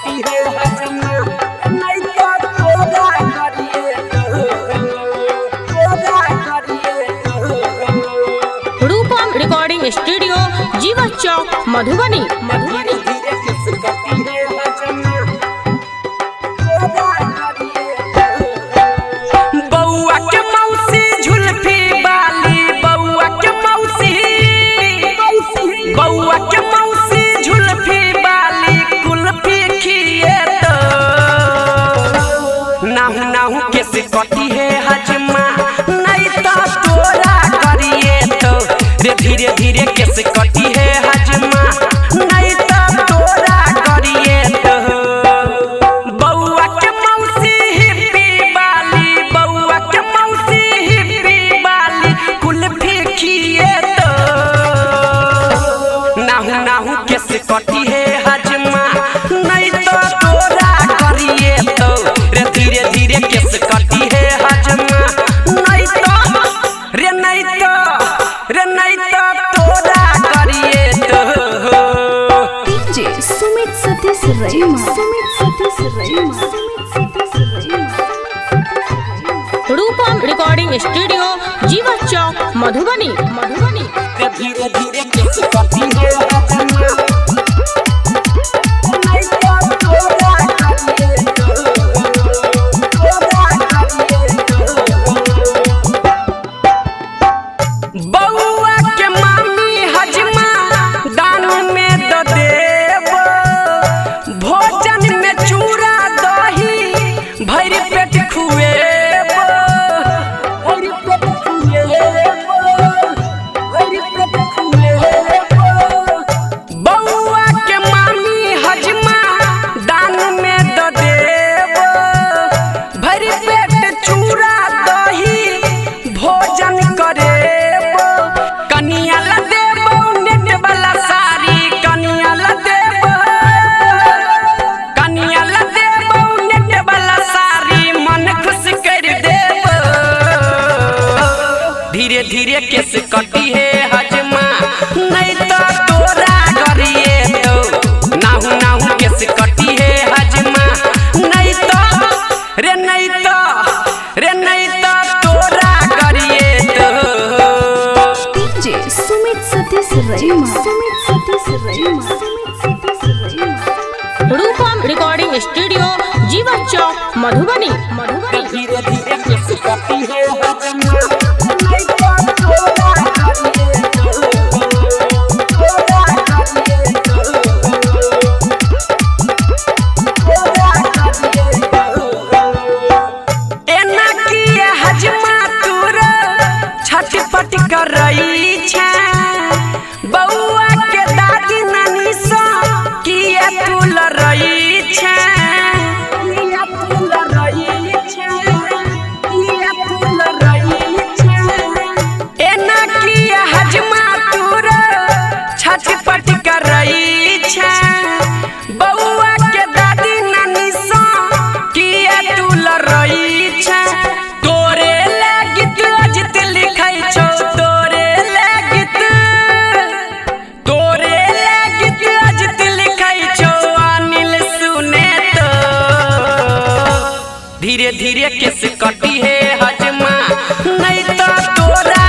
कटी है हजमा नहीं तो तोरा करिए तोरा करिए। रूपम रिकॉर्डिंग स्टूडियो जीवा चौक मधुबनी। धीरे धीरे किस कटी है हजमा तोरा करिए। बउआ के मौसी झुलफी बाली बउआ के मौसी झुलफी बाली कुल्फी खिए तो नाहू नाहू किस कटी है हजमा नहीं तो तोरा करिए तो रे धीरे धीरे किस कटी है हजमा नहीं तो तोरा करिए तो। बउआ के मौसी हिप्पी बाली बउआ के मौसी हिप्पी बाली कुल्फी खिए तो नाहू नाहू किस कटी है हजमा नहीं तो तोरा करिए तो रे धीरे धीरे किस कटी है हजमा नहीं तो रे नहीं तो तोरा करिए तो। डीजे सुमित सतीश रईमा रूपम रिकॉर्डिंग स्टूडियो जीवा चौक मधुबनी। रे धीरे धीरे किस कटी है हजमा नहीं तो तोरा करिए तो तोरा करिए तो। बउआ के मामी हजमा दान में द देव भोजन में चूड़ा दही भर पेट खुएब भर पेट खुएब भर पेट खुएब। बउआ के मामी हजमा दान में द देव भर पेट चूड़ा दही भोजन करेब। कनिया ला देब नेट वाला साड़ी कनिया ला देब नेट वाला साड़ी मन खुश कर देब। धीरे धीरे किस कटी है हजमा नहीं तो तोरा करिए तो नाहू नाहू किस कटी है हजमा नहीं तो रे नहीं तो तोरा करिए तो। डीजे सुमित सतीश रईमा रूपम रिकॉर्डिंग स्टूडियो जीवा चौक मधुबनी। धीरे धीरे किस कटी है हजमा नहीं तो तोरा करिए तो तोरा करिए तो तोरा करिए तो। एना किए हजमा तोरा छटपट करई छै बउआ के दादी नानी सा किए तू लड़ई छै किए तू लड़ई छै किए तू लड़ई छै। एना किए हजमा तोरा छटपट करई छै बउआ के दादी नानी सा किए तू लड़ई छै। तोरे गीत अजित लिखै छौ तोरे गीत अजित लिखै छौ अनिल सुने तो धीरे धीरे किस कटी है हजमा नहीं तो तोरा